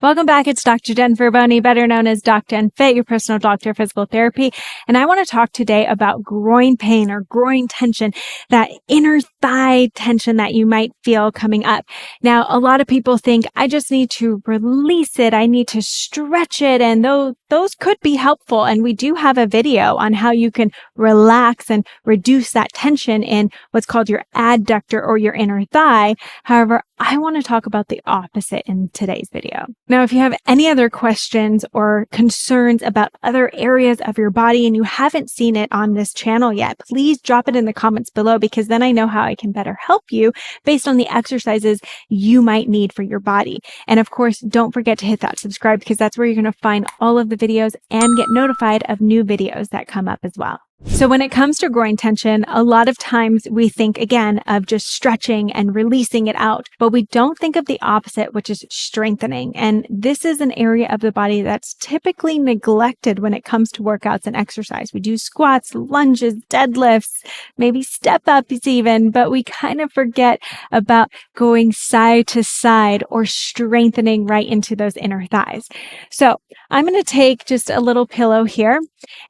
Welcome back. It's Dr. Jen Verboni, better known as DocJenFit, your personal doctor of physical therapy. And I want to talk today about groin pain or groin tension, that inner thigh tension that you might feel coming up. Now, a lot of people think I just need to release it. I need to stretch it. And those could be helpful. And we do have a video on how you can relax and reduce that tension in what's called your adductor or your inner thigh. However, I want to talk about the opposite in today's video. Now, if you have any other questions or concerns about other areas of your body and you haven't seen it on this channel yet, please drop it in the comments below, because then I know how I can better help you based on the exercises you might need for your body. And of course, don't forget to hit that subscribe, because that's where you're going to find all of the videos and get notified of new videos that come up as well. So when it comes to groin tension, a lot of times we think again of just stretching and releasing it out, but we don't think of the opposite, which is strengthening. And this is an area of the body that's typically neglected when it comes to workouts and exercise. We do squats, lunges, deadlifts, maybe step ups even, but we kind of forget about going side to side or strengthening right into those inner thighs. So I'm going to take just a little pillow here,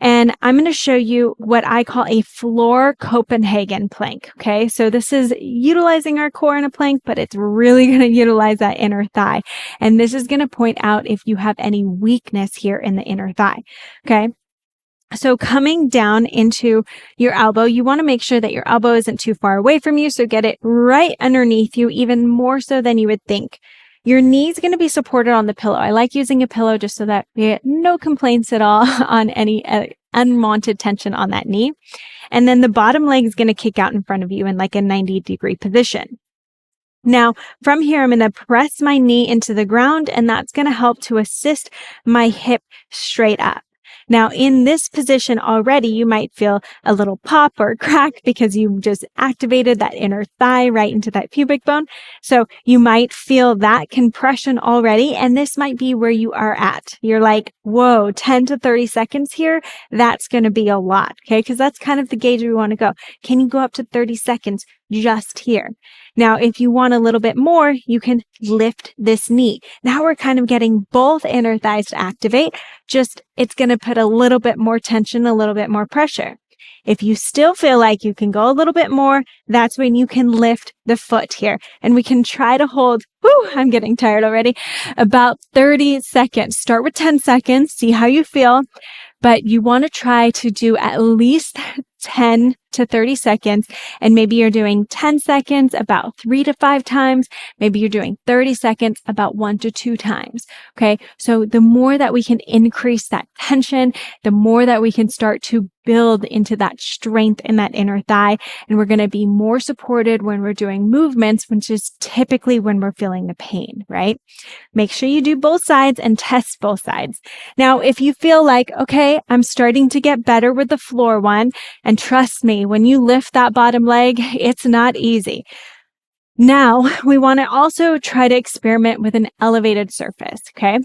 and I'm going to show you what I call a floor Copenhagen plank. Okay. So this is utilizing our core in a plank, but it's really going to utilize that inner thigh. And this is going to point out if you have any weakness here in the inner thigh. Okay. So coming down into your elbow, you want to make sure that your elbow isn't too far away from you. So get it right underneath you, even more so than you would think. Your knee is going to be supported on the pillow. I like using a pillow just so that we get no complaints at all on any unwanted tension on that knee. And then the bottom leg is going to kick out in front of you in like a 90-degree position. Now, from here, I'm going to press my knee into the ground, and that's going to help to assist my hip straight up. Now, in this position already, you might feel a little pop or crack because you just activated that inner thigh right into that pubic bone. So you might feel that compression already, and this might be where you are at. You're like, whoa, 10 to 30 seconds here. That's going to be a lot, okay? Because that's kind of the gauge we want to go. Can you go up to 30 seconds just here? Now, if you want a little bit more, you can lift this knee. Now we're kind of getting both inner thighs to activate. Just, it's going to put a little bit more tension, a little bit more pressure. If you still feel like you can go a little bit more, that's when you can lift the foot here. And we can try to hold, I'm getting tired already, about 30 seconds. Start with 10 seconds, see how you feel. But you want to try to do at least 10 to 30 seconds. And maybe you're doing 10 seconds about 3 to 5 times. Maybe you're doing 30 seconds about 1 to 2 times. Okay. So the more that we can increase that tension, the more that we can start to build into that strength in that inner thigh. And we're going to be more supported when we're doing movements, which is typically when we're feeling the pain, right? Make sure you do both sides and test both sides. Now, if you feel like, okay, I'm starting to get better with the floor one, and trust me, when you lift that bottom leg, it's not easy. Now, we want to also try to experiment with an elevated surface, okay?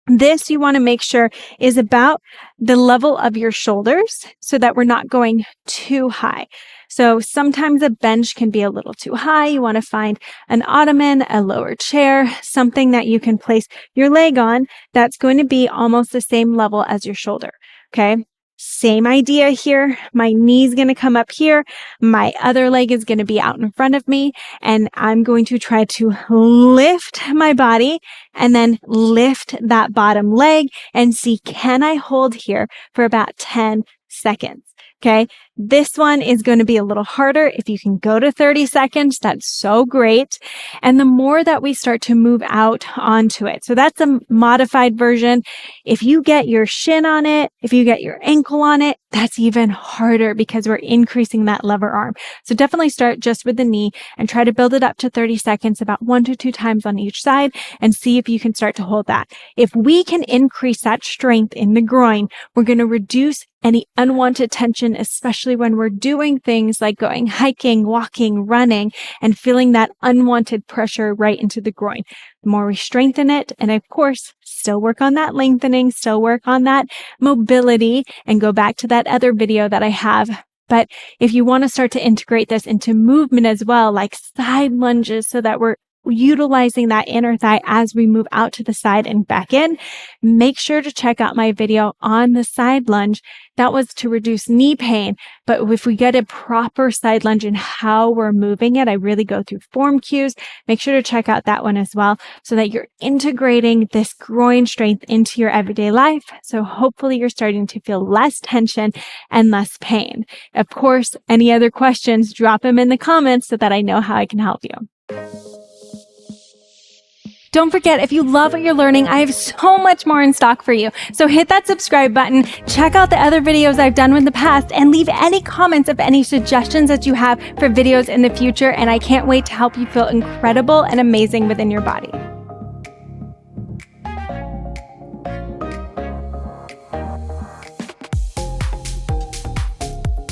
This you want to make sure is about the level of your shoulders so that we're not going too high. So sometimes a bench can be a little too high. You want to find an ottoman, a lower chair, something that you can place your leg on that's going to be almost the same level as your shoulder, okay? Same idea here. My knee's going to come up here. My other leg is going to be out in front of me, and I'm going to try to lift my body and then lift that bottom leg and see, can I hold here for about 10 seconds? Okay. This one is going to be a little harder. If you can go to 30 seconds, that's so great. And the more that we start to move out onto it. So that's a modified version. If you get your shin on it, if you get your ankle on it, that's even harder because we're increasing that lever arm. So definitely start just with the knee and try to build it up to 30 seconds, about 1 to 2 times on each side, and see if you can start to hold that. If we can increase that strength in the groin, we're going to reduce any unwanted tension, especially when we're doing things like going hiking, walking, running, and feeling that unwanted pressure right into the groin. The more we strengthen it, and of course, still work on that lengthening, still work on that mobility, and go back to that other video that I have. But if you want to start to integrate this into movement as well, like side lunges so that we're utilizing that inner thigh as we move out to the side and back in, make sure to check out my video on the side lunge. That was to reduce knee pain. But if we get a proper side lunge and how we're moving it, I really go through form cues. Make sure to check out that one as well so that you're integrating this groin strength into your everyday life. So hopefully you're starting to feel less tension and less pain. Of course, any other questions, drop them in the comments so that I know how I can help you. Don't forget, if you love what you're learning, I have so much more in stock for you. So hit that subscribe button, check out the other videos I've done in the past, and leave any comments of any suggestions that you have for videos in the future. And I can't wait to help you feel incredible and amazing within your body.